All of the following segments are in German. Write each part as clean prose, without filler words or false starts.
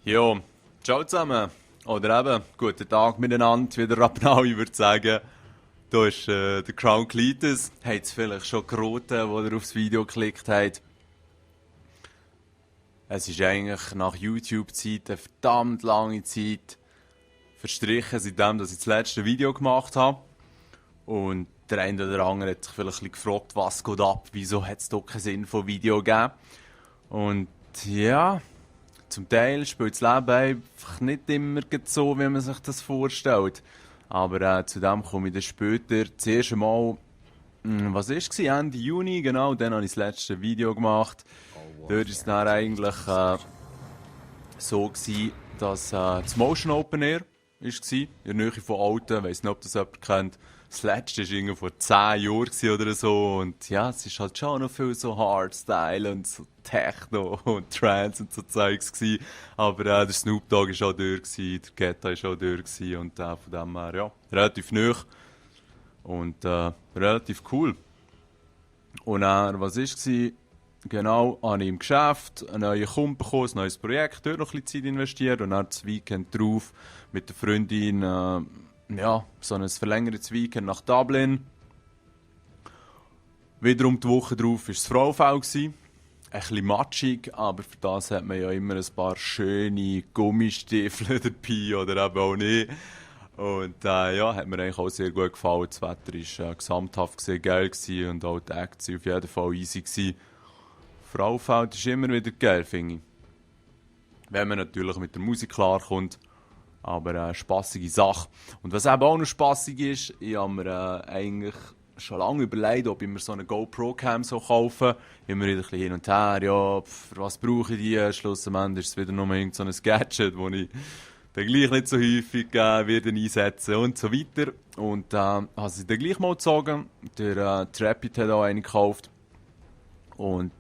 Jo, ciao zusammen. Oder eben, guten Tag miteinander, wieder Rapnau, ich würde sagen. Da ist der Crown Cletus. Habt ihr vielleicht schon geraten, wo ihr aufs Video geklickt habt. Es ist eigentlich nach YouTube-Zeit eine verdammt lange Zeit verstrichen, seitdem dass ich das letzte Video gemacht habe. Und der eine oder andere hat sich vielleicht ein bisschen gefragt, was geht ab, wieso hat es doch keinen Sinn von Video gegeben. Und ja, zum Teil spielt das Leben einfach nicht immer so, wie man sich das vorstellt. Aber zu dem komme ich dann später. Zuerst einmal, was war es? Ende Juni, genau, dann habe ich das letzte Video gemacht. Dort war es dann eigentlich so gewesen, dass das Motion Open Air war, in der Nähe von Alten. Ich weiss nicht, ob das jemand kennt. Das letzte war irgendwie vor 10 Jahren oder so. Und ja, es ist halt schon noch viel so Hardstyle und so Techno und Trance und so Zeugs gewesen. Aber der Snoop Dogg war auch durch, der Guetta war auch durch und von dem her, ja, relativ neu und relativ cool. Und dann, was war? Genau, habe ich im Geschäft einen neuen Kunden bekommen, ein neues Projekt, dort noch ein bisschen Zeit investiert und dann das Weekend drauf mit der Freundin, ja, so ein verlängertes Weekend nach Dublin. Wiederum die Woche drauf war es Frauenfeld. Ein bisschen matschig, aber für das hat man ja immer ein paar schöne Gummistiefel dabei oder eben auch nicht. Und ja, hat mir eigentlich auch sehr gut gefallen. Das Wetter war gesamthaft sehr geil und auch die Acts auf jeden Fall easy gewesen. Frauenfeld ist immer wieder geil, finde ich. Wenn man natürlich mit der Musik klarkommt. Aber eine spassige Sache. Und was eben auch noch spassig ist, ich habe mir eigentlich schon lange überlegt, ob ich mir so eine GoPro-Cam so kaufen. Immer wieder ein bisschen hin und her, ja, für was brauche ich die? Schlussendlich ist es wieder nur irgend so ein Gadget, das ich dann gleich nicht so häufig werde einsetzen und so weiter. Und habe sie dann gleich mal gezogen. Der Trapit hat auch eine gekauft. Und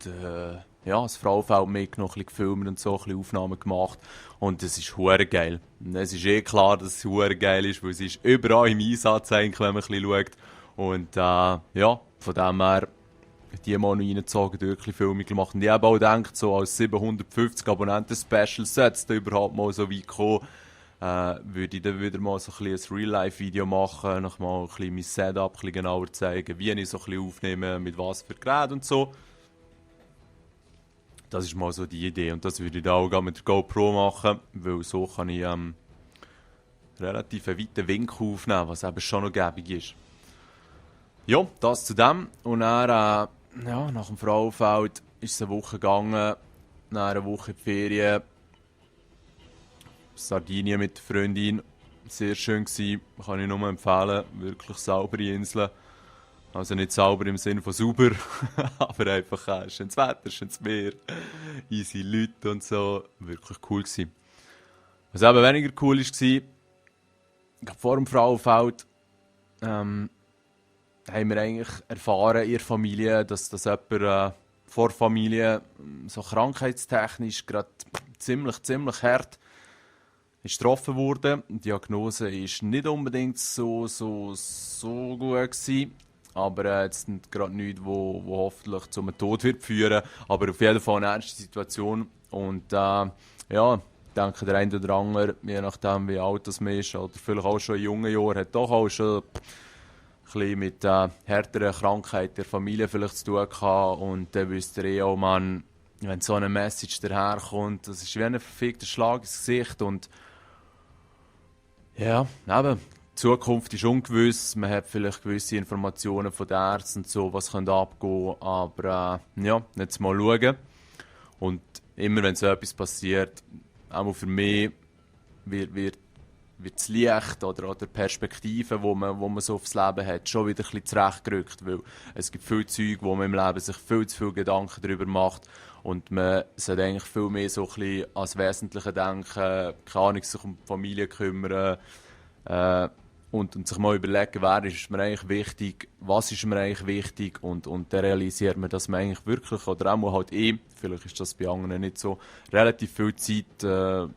ja, das Frauenfeld mitgenommen, ein bisschen gefilmt und so, ein bisschen Aufnahmen gemacht. Und es ist hure geil. Und es ist klar, dass es hure geil ist, weil es ist überall im Einsatz eigentlich, wenn man ein bisschen schaut. Und ja, von dem her, die mal noch reingezogen, wirklich Filme gemacht. Und ich habe auch gedacht, so als 750 Abonnenten-Special sollte es da überhaupt mal so weit kommen, würde ich dann wieder mal so ein bisschen ein Real-Life-Video machen, noch mal ein bisschen mein Setup ein bisschen genauer zeigen, wie ich so ein bisschen aufnehme, mit was für Gerät und so. Das ist mal so die Idee und das würde ich dann auch mit der GoPro machen, weil so kann ich relativ einen weiten Winkel aufnehmen, was eben schon noch gäbig ist. Ja, das zu dem. Und dann, ja, nach dem Frauenfeld ist es eine Woche gegangen, nach einer Woche in die Ferien. Sardinien mit der Freundin, sehr schön gewesen, kann ich nur empfehlen, wirklich saubere Inseln. Also nicht sauber im Sinne von sauber, aber einfach schönes Wetter, schönes Meer, easy Leute und so. Wirklich cool gewesen. Was eben weniger cool war, vor dem Frauenfeld haben wir eigentlich erfahren in der Familie, dass jemand vor der Familie so krankheitstechnisch gerade ziemlich hart ist getroffen wurde. Die Diagnose ist nicht unbedingt so gut gewesen. Aber jetzt gerade nichts, wo hoffentlich zum Tod wird führen. Aber auf jeden Fall eine ernste Situation. Und ja, ich denke, der eine oder andere, je nachdem wie alt das man ist, oder vielleicht auch schon in jungen Jahren, hat doch auch schon ein bisschen mit härteren Krankheiten der Familie vielleicht zu tun gehabt. Und dann wisst ihr auch, man, wenn so eine Message daherkommt, das ist wie ein verfickter Schlag ins Gesicht. Und ja, eben. Die Zukunft ist ungewiss, man hat vielleicht gewisse Informationen von den Ärzten und so, was könnte abgehen, aber ja, jetzt mal schauen. Und immer wenn so etwas passiert, auch für mich, wird das Licht oder Perspektive, wo man so aufs Leben hat, schon wieder ein bisschen zurechtgerückt, weil es gibt viele Zeug, wo man im Leben sich viel zu viele Gedanken darüber macht und man sollte eigentlich viel mehr so ein bisschen als Wesentliche denken, keine Ahnung, sich um die Familie kümmern, und sich mal überlegen, wer ist mir eigentlich wichtig, was ist mir eigentlich wichtig und dann realisiert man, dass man eigentlich wirklich, oder auch mal halt vielleicht ist das bei anderen nicht so, relativ viel Zeit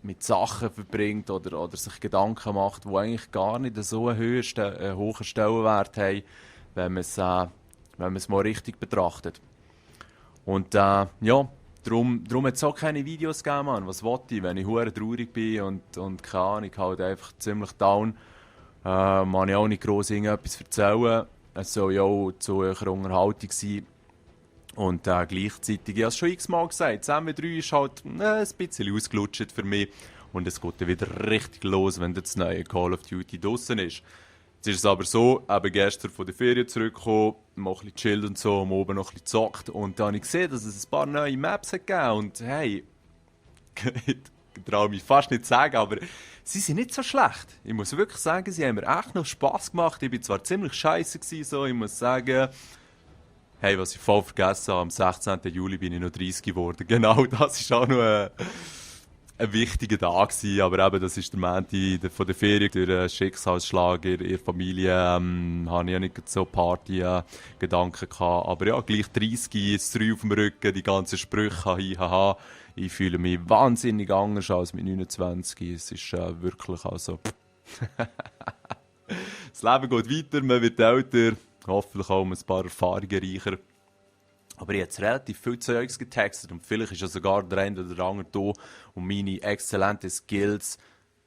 mit Sachen verbringt oder sich Gedanken macht, die eigentlich gar nicht so einen hohen Stellenwert haben, wenn man es mal richtig betrachtet. Und ja, Darum hat es auch keine Videos gegeben, Mann. Was wollte ich, wenn ich hure traurig bin und keine Ahnung, halt einfach ziemlich down. Man ich auch nicht gross irgendetwas erzählen. Es soll ja auch zu eurer Unterhaltung sein. Und gleichzeitig, ich habe es schon x-mal gesagt, MW3 ist halt ein bisschen ausgelutscht für mich. Und es geht dann wieder richtig los, wenn das neue Call of Duty draussen ist. Jetzt ist es aber so, eben gestern von der Ferien zurückgekommen, mal ein bisschen chillt und so, am Oben noch ein bisschen gezockt. Und dann habe ich gesehen, dass es ein paar neue Maps hat gegeben. Und hey, ich traue mich fast nicht zu sagen, aber sie sind nicht so schlecht. Ich muss wirklich sagen, sie haben mir echt noch Spass gemacht. Ich war zwar ziemlich scheiße gewesen, so, ich muss sagen, hey, was ich voll vergessen habe, am 16. Juli bin ich noch 30 geworden. Genau, das war auch noch ein wichtiger Tag gewesen, aber eben, das ist der Montag von der Ferien, durch einen Schicksalsschlag in ihrer Familie, habe ich ja nicht so Party-Gedanken gehabt, aber ja, gleich 30, das 3 auf dem Rücken, die ganzen Sprüche, haha, ich fühle mich wahnsinnig anders als mit 29, es ist wirklich, also, das Leben geht weiter, man wird älter, hoffentlich auch ein paar Erfahrungen reicher. Aber ich habe jetzt relativ viel Zeugs getextet und vielleicht ist ja sogar der eine oder der andere da, um meine exzellenten Skills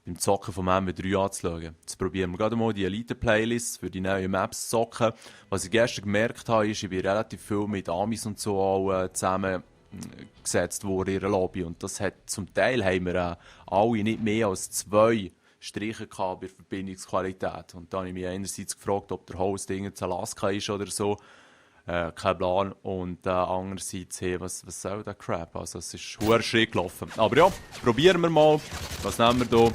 beim Zocken vom MW3 anzuschauen. Jetzt probieren wir gerade mal die Elite-Playlist für die neuen Maps zu zocken. Was ich gestern gemerkt habe, ist, ich bin relativ viel mit Amis und so auch zusammengesetzt worden in ihrer Lobby. Und das hat zum Teil haben wir alle nicht mehr als 2 Striche gehabt bei der Verbindungsqualität. Und da habe ich mich einerseits gefragt, ob der Host in Alaska ist oder so. Kein Plan. Und andererseits, hey, was soll der Crap? Also es ist verdammt schräg gelaufen. Aber ja, probieren wir mal. Was nehmen wir hier?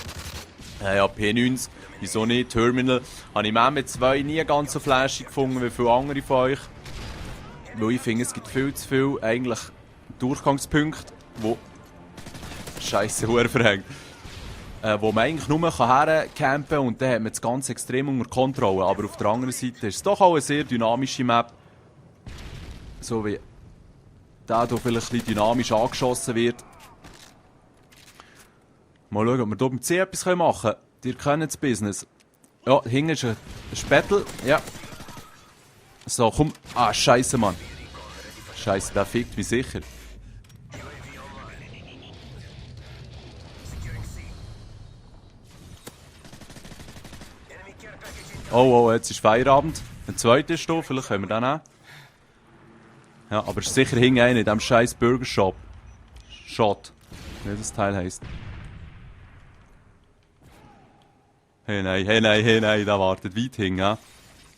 Ja, P90. Wieso nicht? Terminal. Habe ich mit 2 nie ganz so flashig gefunden wie viele andere von euch. Weil ich finde, es gibt viel zu viele eigentlich Durchgangspunkte, wo Scheiße verdammt verhängt. Wo man eigentlich nur hercampen kann und dann hat man das Ganze extrem unter Kontrolle. Aber auf der anderen Seite ist es doch auch eine sehr dynamische Map. So wie der hier vielleicht ein bisschen dynamisch angeschossen wird. Mal schauen, ob wir hier beim C etwas machen können. Ihr kennt das Business. Ja, hinten ist ein Spättel. Ja. So, komm. Ah, Scheiße, Mann. Scheiße, der fickt mich sicher. Oh, jetzt ist Feierabend. Ein zweiter ist da, vielleicht können wir den auch. Ja, aber es ist sicher hinten einer in diesem scheiß Burger Shop. Shot. Wie das Teil heisst. Hey nein, der wartet weit hinten. Da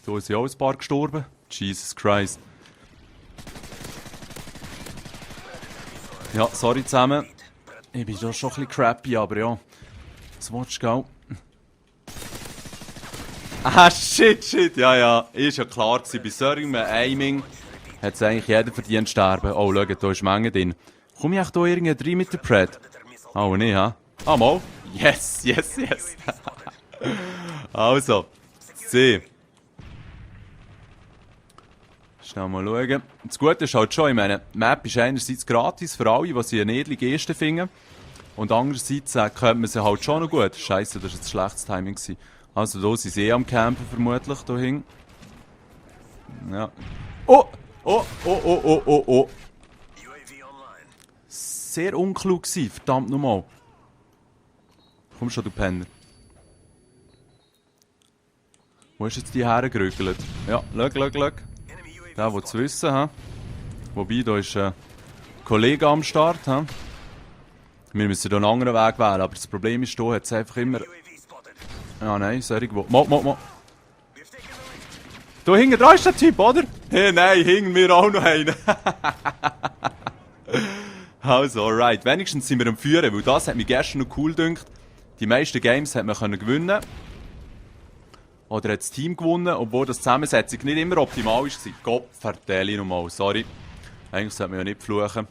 sind ja auch ein paar gestorben. Jesus Christ. Ja, sorry zusammen. Ich bin da schon ein bisschen crappy, aber ja. Was willst du gehen? Ah, shit. Ja. Ist ja klar gewesen. Bei solchem Aiming hat es eigentlich jeder verdient sterben. Oh, schau, da ist Menge drin. Komme ich echt hier irgendwie rein mit der Pred? Oh, nicht, ha? Ah, mal. Yes. Also, C. Schnell mal schauen. Das Gute ist halt schon, ich meine, die Map ist einerseits gratis für alle, die sie eine edle Geste finden. Und andererseits könnte man sie halt schon noch gut. Scheiße, das war ein schlechtes Timing. Also, hier sind sie am Campen vermutlich, hier hinten. Ja. Oh! Sehr unklug gewesen, verdammt nochmal. Komm schon, du Penner. Wo ist jetzt die hergerückelt? Ja, schau. Der will es wissen, ha? Wobei, da ist ein Kollege am Start, ha? Wir müssen hier einen anderen Weg wählen, aber das Problem ist, hier hat es einfach immer... Ja, nein, sorry, wo... Mo. Da hinten dran ist der Typ, oder? Hey, nein, hinten wir auch noch einen. Also, alright. Wenigstens sind wir am Führen, weil das hat mich gestern noch cool gedacht. Die meisten Games hat man gewinnen. Oder hat das Team gewonnen, obwohl das Zusammensetzung nicht immer optimal war. Gott, vertelle ich nochmal, sorry. Eigentlich sollte man ja nicht fluchen.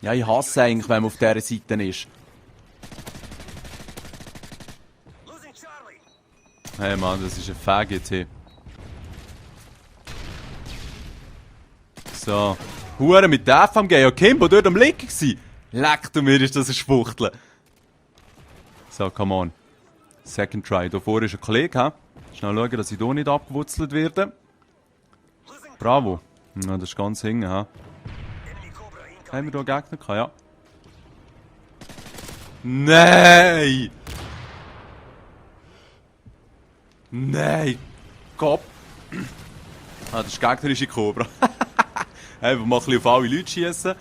Ja, ich hasse eigentlich, wenn man auf dieser Seite ist. Hey Mann, das ist ein Faggot hier. So. Hure mit der FMG. Ja, Kimbo dort am Liegen gsi. Leck du mir, ist das ein Schwuchtel. So, come on. Second try. Da vorne ist ein Kollege, ha? Schnell schauen, dass ich hier nicht abgewurzelt werde. Bravo. Ja, das ist ganz hinten, ha. Haben wir hier Gegner gehabt? Ja. Nein! Nein! Gott! Ah, das ist gegnerische Cobra. Einfach mal ein bisschen auf alle Leute schießen.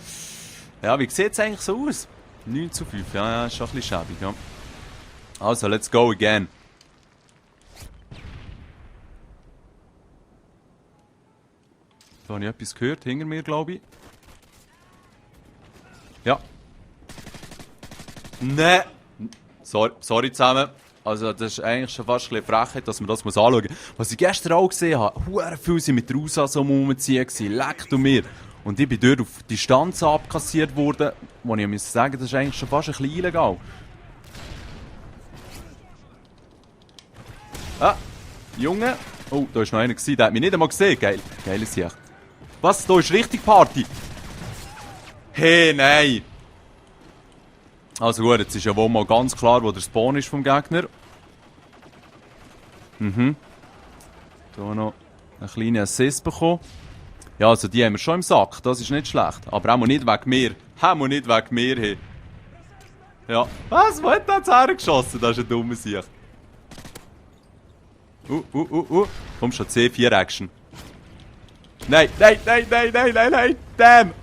Ja, wie sieht es eigentlich so aus? 9:5. Ja, ja, ist schon ein bisschen schäbig, ja. Also, let's go again. Da habe ich etwas gehört, hinter mir, glaube ich. Ja. Nein! Sorry zusammen. Also, das ist eigentlich schon fast ein bisschen Frechheit, dass man das anschauen muss. Was ich gestern auch gesehen habe, hure viele sind mit der USA so rumziehen, leck du mir. Und ich bin dort auf Distanz abkassiert worden, wo ich muss sagen, das ist eigentlich schon fast ein bisschen illegal. Ah, Junge. Oh, da war noch einer, der hat mich nicht einmal gesehen. Geil, geile Sicht. Was? Da ist richtig Party. Hey, nein. Also gut, jetzt ist ja wohl mal ganz klar, wo der Spawn ist vom Gegner. Mhm. Da noch einen kleinen Assist bekommen. Ja, also die haben wir schon im Sack, das ist nicht schlecht. Aber auch nicht wegen mir. Auch nicht wegen mir. Hey. Ja. Was? Wo hat der jetzt hergeschossen? Das ist ein dummer Sicht. Komm schon, C4-Action. Nein, nein, nein, nein, nein, nein, nein. Damn.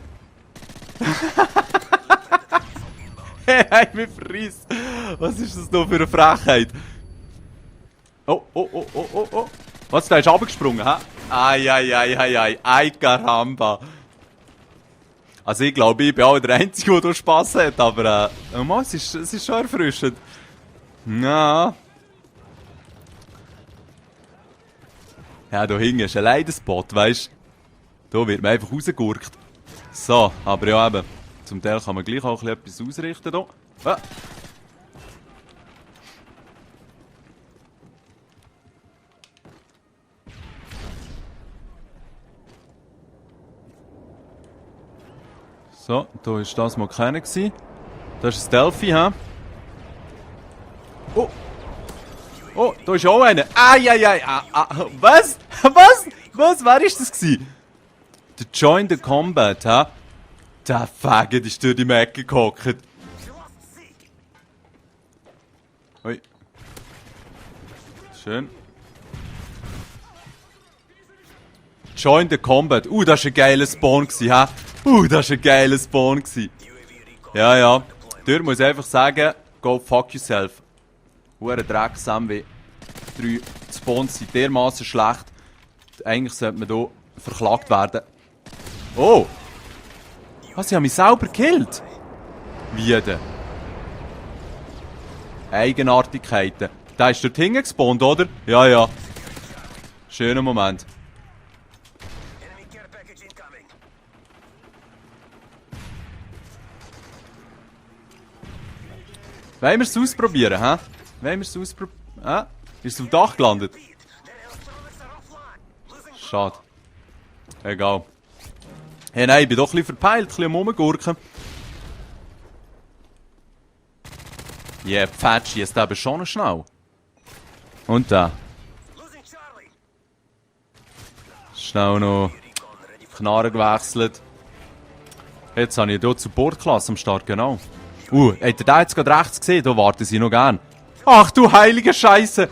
Hey, mich verriss. Was ist das noch für eine Frechheit? Oh. Was, der ist runtergesprungen, hä? Ai, caramba. Also ich glaube, ich bin auch der Einzige, der Spass hat, aber es ist schon erfrischend. Ja. Ja, da hinten ist ein Leidenspot, weißt du? Da wird man einfach rausgegurkt. So, aber ja eben. Zum Teil kann man gleich auch etwas ausrichten hier. Ah. So, da war das mal keiner. Das ist ein Stealthy, hä? Oh, da ist auch einer. Was? Was? Wer war das gewesen? Der Join the Combat, hä? Der Faggot ist durch die Mecke gehockt. Ui. Schön. Join the Combat. Das war ein geiler Spawn, hä? Das war ein geiler Spawn. Ja. Dort muss ich einfach sagen, go fuck yourself. Hure Dreck, MW 3 Spawns sind dermaßen schlecht. Eigentlich sollte man hier verklagt werden. Oh! Was, sie haben mich selber gekillt? Wie denn? Eigenartigkeiten. Der ist dort hinten gespawnt, oder? Ja. Schöner Moment. Wollen wir es ausprobieren, hä? Ist es auf dem Dach gelandet? Schade. Egal. Hey, nein, ich bin doch ein bisschen verpeilt, ein bisschen am Rumgurken. Yeah, Pfatschi, ist eben schon schnell. Und da. Schnell noch Knarre gewechselt. Jetzt habe ich hier zur Bordklasse am Start, genau. Habt ihr den jetzt gerade rechts gesehen? Da warten sie noch gern. Ach du heilige Scheiße!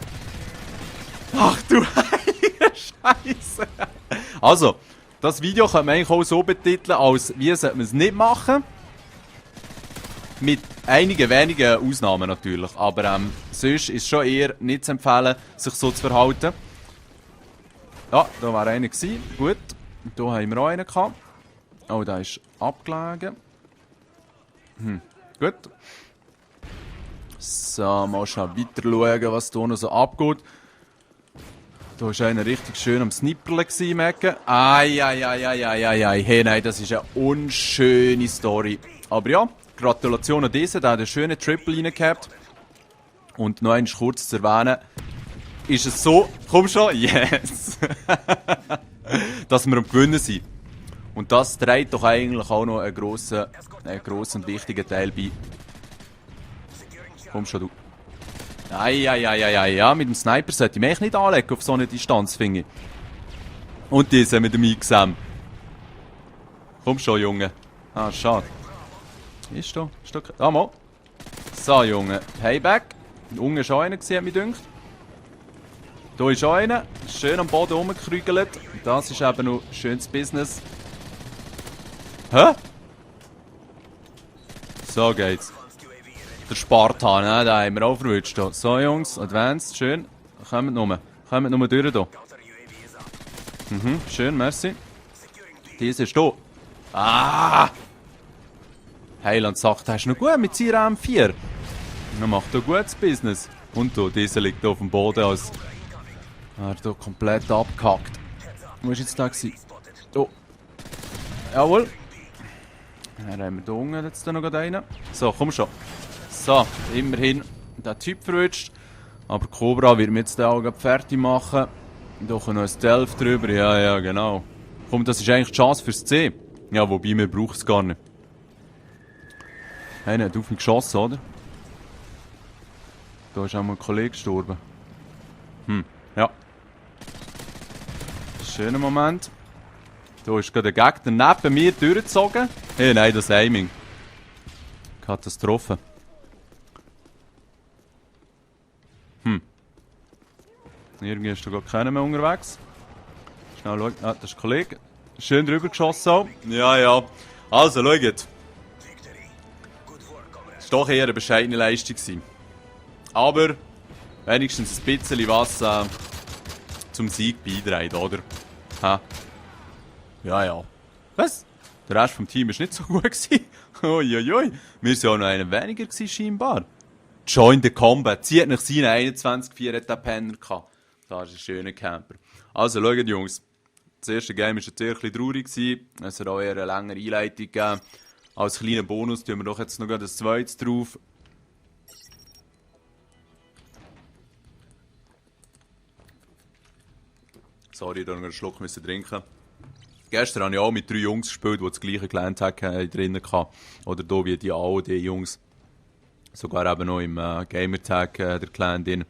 Also, das Video kann man eigentlich auch so betiteln, als wie sollte man es nicht machen. Mit einigen wenigen Ausnahmen natürlich. Aber sonst ist es schon eher nicht zu empfehlen, sich so zu verhalten. Ja, da war einer gewesen. Gut. Da haben wir auch einen gehabt. Oh, der ist abgelegen. Gut. So, mal schnell weiter schauen, was hier noch so abgeht. Da war einer richtig schön am Snipperle im Ecken. Hey, nein, das ist eine unschöne Story. Aber ja, Gratulation an diesen, der hat einen schönen Triple reingehabt. Und noch einmal kurz zu erwähnen, ist es so, komm schon, yes! dass wir am Gewinnen sind. Und das trägt doch eigentlich auch noch einen grossen und wichtigen Teil bei. Komm schon, du. Ja, mit dem Sniper sollte ich mich nicht anlegen auf so eine Distanz, finde ich. Und diese mit dem XM. Komm schon, Junge. Ah, schade. Ist da? Ah, mal. So, Junge. Payback. Unten war schon einer, hat mich gedacht. Da ist auch einer. Schön am Boden rumgekrügelt. Das ist eben noch schönes Business. Hä? So geht's. Der Spartan, ne? Den haben wir auch verwünscht. So, Jungs. Advanced. Schön. Kommt nur. Kommt nur durch hier. Schön, merci. Diese ist da. Ah! Heiland sagt, das ist noch gut mit seiner M4. Er macht da gutes Business. Und da, dieser liegt auf dem Boden als... Er hat da komplett abgehackt. Wo war jetzt da? Da. Jawohl. Dann haben wir da unten jetzt noch einen. So, komm schon. So, immerhin den Typ verwünscht. Aber Cobra wird mir jetzt den auch fertig machen. Da noch ein Stealth drüber. Ja, genau. Komm, das ist eigentlich die Chance fürs C. Ja, wobei, wir brauchen es gar nicht. Einer hat auf mich geschossen, oder? Da ist auch mal ein Kollege gestorben. Ja. Schöner Moment. Da ist gerade der Gegner neben mir durchgezogen. Hey, nein, das Aiming. Katastrophe. Irgendwie ist da gar keiner mehr unterwegs. Schnell schauen. Ah, das ist ein Kollege. Schön drüber geschossen auch. Ja. Also, schaut. Es war doch eher eine bescheidene Leistung. Aber wenigstens ein bisschen was zum Sieg beiträgt, oder? Ha. Ja. Was? Der Rest vom Team war nicht so gut. Uiuiui. Wir waren ja noch einer weniger scheinbar. Join the Combat. Zieht nach seinen 21-4 hat der Penner gehabt. Das ist ein schöner Camper. Also, schaut, Jungs. Das erste Game war natürlich ein bisschen traurig. Es hat auch eher eine längere Einleitung gegeben. Als kleinen Bonus tun wir doch jetzt noch das zweites drauf. Sorry, da noch einen Schluck müssen trinken. Gestern habe ich auch mit 3 Jungs gespielt, die das gleiche gelernt haben drinnen hatten. Oder hier wie die AOD-Jungs. Sogar eben noch im Gamertag der Clan drin.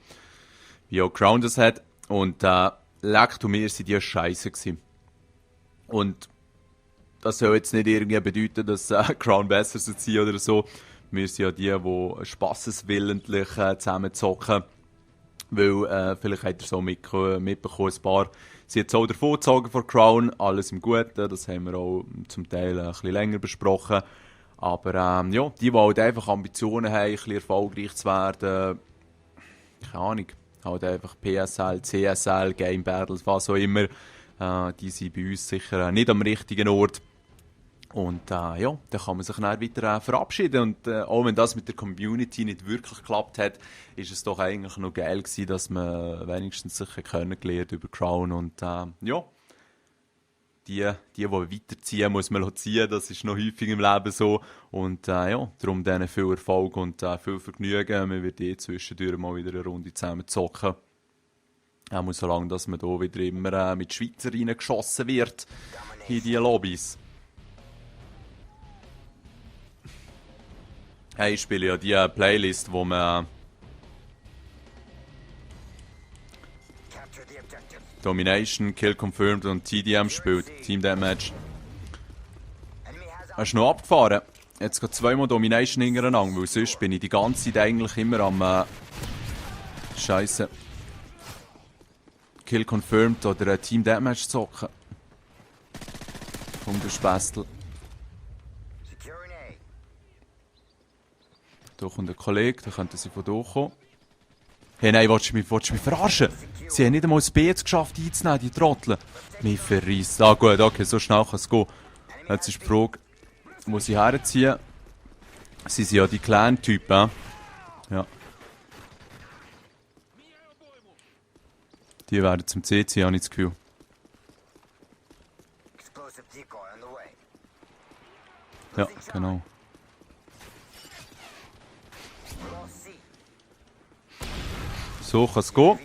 Wie auch Crown das hat. Und leckt und mir sind die scheiße gewesen. Und das soll jetzt nicht irgendwie bedeuten, dass Crown besser sind oder so. Wir sind ja die spasseswillentlich zusammen zocken. Weil, vielleicht habt ihr so mitbekommen, ein paar sind jetzt auch davon gezogen von Crown. Alles im Guten, das haben wir auch zum Teil ein bisschen länger besprochen. Aber ja, die halt einfach Ambitionen haben, ein bisschen erfolgreich zu werden. Keine Ahnung. Halt einfach PSL, CSL, Game Battles, was auch immer. Die sind bei uns sicher nicht am richtigen Ort. Und ja, dann kann man sich dann weiter verabschieden. Und auch wenn das mit der Community nicht wirklich geklappt hat, ist es doch eigentlich noch geil gewesen, dass man wenigstens sich kennengelernt über Crown. Und ja, die weiterziehen, muss man ziehen. Das ist noch häufig im Leben so. Und ja, darum denen viel Erfolg und viel Vergnügen. Wir werden zwischendurch mal wieder eine Runde zusammen zocken. Auch solange, dass man hier wieder immer mit Schweizer reingeschossen wird in die Lobbys. Hey, ich spiele ja die Playlist, wo man Domination, Kill Confirmed und TDM spielt. Team Deathmatch. Hast du noch abgefahren? Jetzt geht zweimal Domination hintereinander, weil sonst bin ich die ganze Zeit eigentlich immer am Scheiße. Kill Confirmed oder Team Deathmatch zocken. Komm, du Spästel. Da kommt ein Kollege, da könnte sie von hier kommen. Hey, nein, willst du mich verarschen? Sie haben nicht einmal das B jetzt geschafft einzunehmen, die Trottel. Mich verreisst. Ah gut, okay, so schnell kann es gehen. Jetzt ist die Frage, wo sie herziehen. Sie sind ja die Clan-Typen. Ja. Die werden zum CC, habe ich das Gefühl. Ja, genau. So kann es gehen.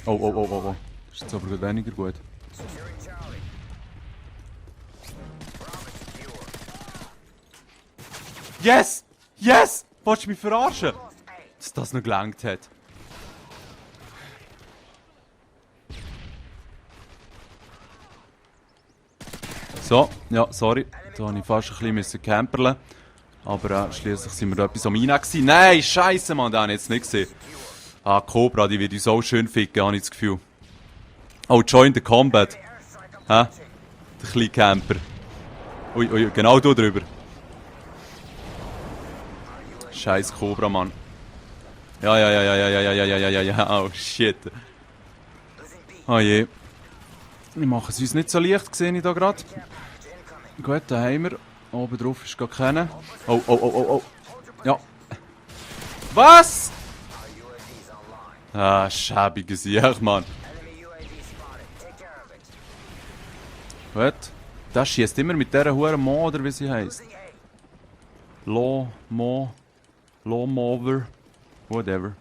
Oh. Ist jetzt aber gut weniger gut. Yes! Yes! Willst du mich verarschen? Dass das noch gelangt hat. So, ja, sorry. Da musste ich fast ein bisschen camperlen. Aber schliesslich sind wir da etwas am Reinen gewesen. Nein, Scheiße, Mann, den habe ich jetzt nicht gesehen. Ah, Cobra, die wird uns so schön ficken, habe ich das Gefühl. Oh, join the combat. Hä? Der kleine Camper. Ui, ui, genau da drüber. Scheiß Cobra, Mann. Ja, ja, ja, ja, ja, ja, ja, ja, ja, ja, ja, oh shit. Oh je. Wir machen es uns nicht so leicht, sehe ich da gerade. Gut, da haben wir. Oben drauf ist gar keiner. Oh, oh, oh, oh, oh. Ja. Was? Ah, schäbiges Sieg, Mann. Gut. Das schießt immer mit dieser Huren Mo, oder wie sie heisst. Lawnmower. Whatever.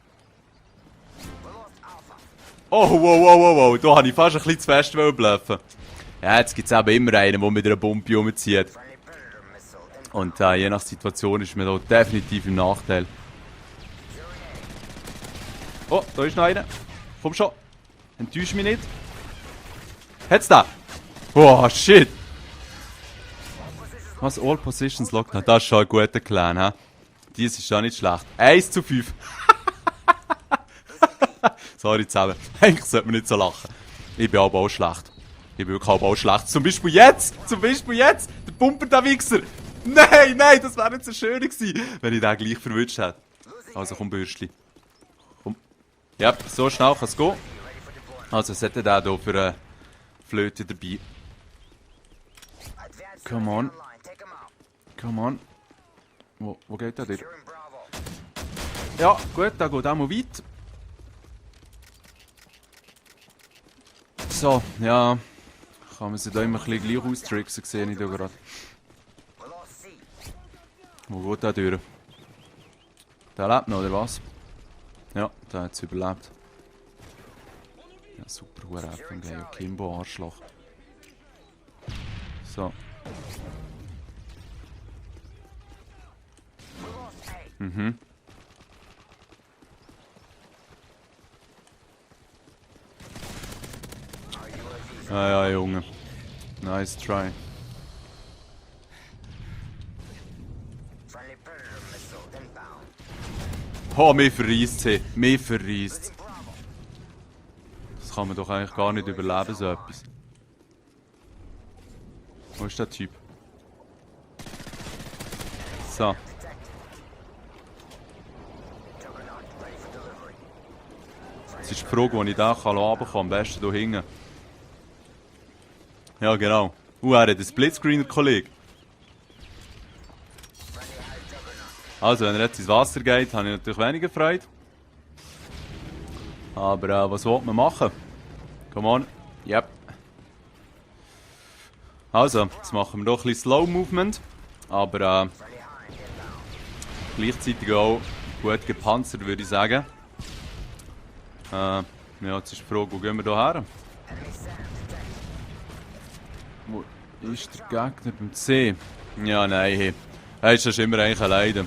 Oh, wow, wow, wow, wow. Da habe ich fast ein bisschen zu fest bluffen. Ja, jetzt gibt es eben immer einen, der mit einer Pumpe rumzieht. Und je nach Situation ist man da definitiv im Nachteil. Oh, da ist noch einer. Komm schon. Enttäusch mich nicht. Hat's da? Oh, shit. Was? All Positions locked? Na, das ist schon ein guter Clan, hä? Dies ist schon nicht schlecht. 1:5. Sorry zusammen. Eigentlich sollte man nicht so lachen. Ich bin aber auch schlecht. Ich bin wirklich auch schlecht. Zum Beispiel jetzt! Der Pumper, der Wichser! Nein, nein, das wäre nicht so schön gewesen, wenn ich den gleich verwünscht hätte. Also komm, Bürstli. Komm. Ja, so schnell kann es gehen. Also, was hat der hier für eine Flöte dabei? Come on. Come on. Wo geht der dir? Ja, gut, der geht auch mal weit. So, ja. Kann man sich da immer ein bisschen gleich austricksen, sehe ich da gerade. Wo geht der durch? Der lebt noch, oder was? Ja, der hat es überlebt. Ja, super, hure FMG, Kimbo, Arschloch. So. Mhm. Ah ja, Junge. Nice try. Oh, mir verreist sie. Mir verreist. Das kann man doch eigentlich gar nicht überleben, so etwas. Wo ist der Typ? So. Das ist die Frage, die ich da runterkommen kann. Am besten hier hinten. Ja, genau. Er hat einen Splitscreener-Kollege. Also, wenn er jetzt ins Wasser geht, habe ich natürlich weniger Freude. Aber was will man machen? Come on. Yep. Also, jetzt machen wir doch ein bisschen Slow Movement. Aber gleichzeitig auch gut gepanzert, würde ich sagen. Ja, jetzt ist die Frage, wo gehen wir da her? Wo ist der Gegner beim C? Ja, nein, hey. Das ist immer eigentlich ein Leiden.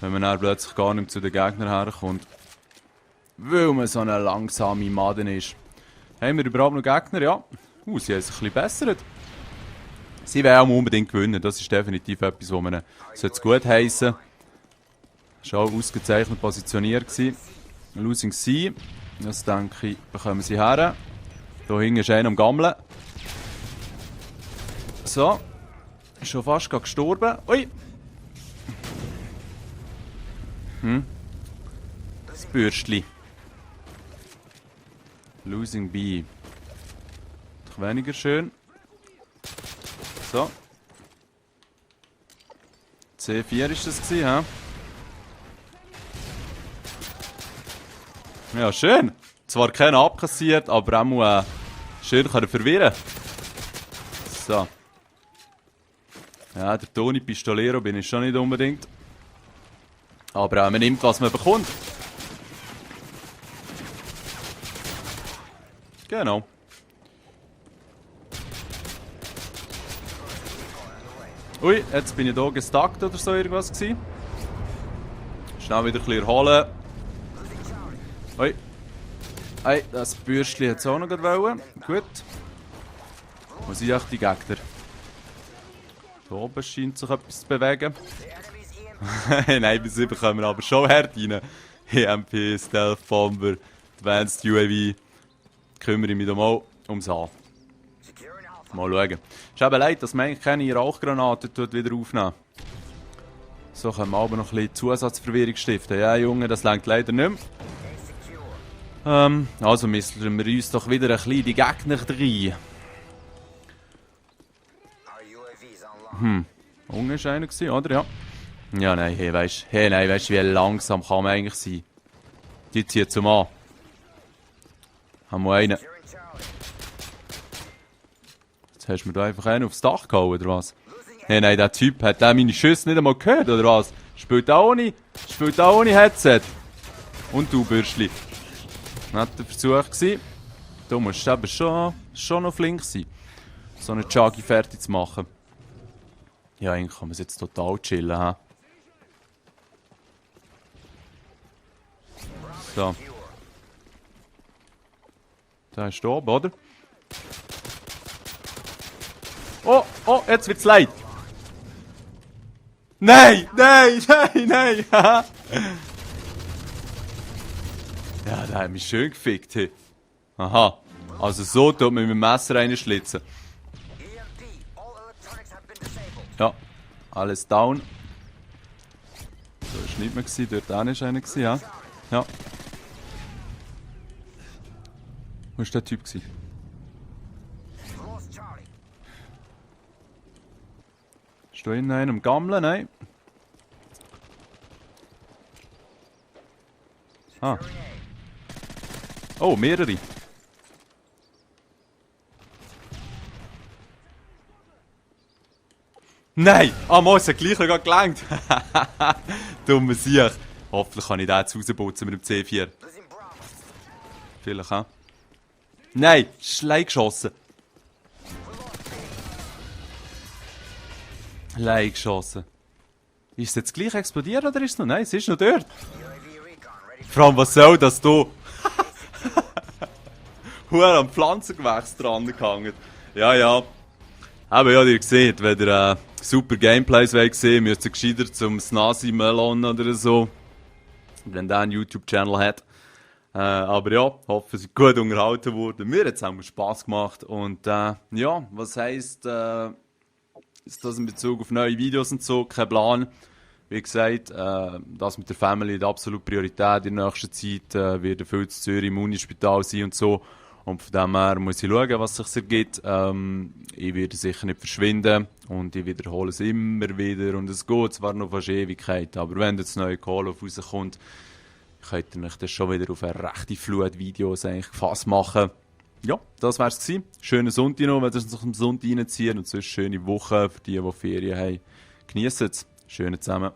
Wenn man dann plötzlich gar nicht zu den Gegnern herkommt. Weil man so eine langsame Maden ist. Haben wir überhaupt noch Gegner? Ja. Sie haben sich ein bisschen bessert. Sie wollen auch unbedingt gewinnen. Das ist definitiv etwas, was man gut heissen sollte. Schon ausgezeichnet positioniert gewesen. Losing C. Das denke ich, bekommen sie her. Hier hinten ist einer am Gammeln. So. Ist schon fast gestorben. Ui! Das Bürstli. Losing B. Doch weniger schön. So. C4 ist das gewesen, hä? Ja, schön. Zwar keiner abkassiert, aber auch schön können verwirren. So. Ja, der Toni Pistolero bin ich schon nicht unbedingt. Aber man nimmt, was man bekommt. Genau. Ui, jetzt bin ich hier gestuckt oder so irgendwas gewesen. Schnell wieder ein bisschen erholen. Oi. Hey, das Bürstchen hat es auch noch wollen. Gut. Wo sind echt die Gegner? Da oben scheint sich etwas zu bewegen. Nein, bis 7 kommen wir aber schon hart rein. EMP, Stealth Bomber, Advanced UAV. Kümmere ich mich da mal ums A. Mal schauen. Es ist eben leid, dass man eigentlich keine Rauchgranaten wieder aufnehmen. So können wir aber noch ein bisschen Zusatzverwirrung stiften. Ja, Junge, das reicht leider nicht mehr. Also misseln wir uns doch wieder ein bisschen die Gegner rein. Unge war einer, oder? Ja. Ja, nein, hey, weißt du, wie langsam kann man eigentlich sein? Die zieht zum A. Haben wir einen. Jetzt hast du mir da einfach einen aufs Dach gehauen, oder was? Hey, nein, der Typ hat meine Schüsse nicht einmal gehört, oder was? Spielt auch ohne Headset. Und du, Bürschli. Netter Versuch gewesen. Du musst eben schon noch flink sein, so eine Chuggy fertig zu machen. Ja, eigentlich kann man es jetzt total chillen, hä? So. Da ist da oben, oder? Oh, jetzt wird's leid. Nein! Ja, der hat mich schön gefickt. Hey. Aha. Also so tut man mit dem Messer reinschlitzen. Ja, alles down. So war nicht mehr, dort auch nicht einer, ja. Ja. Wo war der Typ? Ist da innen einer am Gammeln? Nein. Ah. Oh, mehrere. Nein! Ah, Moos hat gleich noch gelangt. Dummer Sieg. Hoffentlich kann ich den jetzt rausputzen mit dem C4. Vielleicht auch. Nein! Schlei geschossen. Schlei geschossen. Ist es jetzt gleich explodiert oder ist es noch? Nein, es ist noch dort. Vor allem, was soll das du? Huere am Pflanzengewächs dran gehangen. Ja. Aber ja, ihr seht, wenn ihr super Gameplays sehen wollt, müsst ihr gescheiter zum Snazzy Melon oder so. Wenn der einen YouTube-Channel hat. Aber ja, hoffe, es ist gut unterhalten worden. Mir hat es auch Spass gemacht. Und ja, was heisst ist das in Bezug auf neue Videos und so? Kein Plan. Wie gesagt, das mit der Family hat absolut Priorität in der nächsten Zeit. Wird viel zu Zürich im Unispital sein und so. Und von dem her muss ich schauen, was sich ergibt. Ich werde sicher nicht verschwinden und ich wiederhole es immer wieder. Und es geht zwar noch fast Ewigkeit, aber wenn jetzt neue Call of rauskommt, könnt ihr euch das schon wieder auf eine rechte Flut Videos eigentlich gefasst machen. Ja, das wär's gewesen. Schönen Sonntag noch, wenn ihr es am Sonntag reinziehen und sonst schöne Woche für die Ferien haben. Genießt es. Schönen zusammen.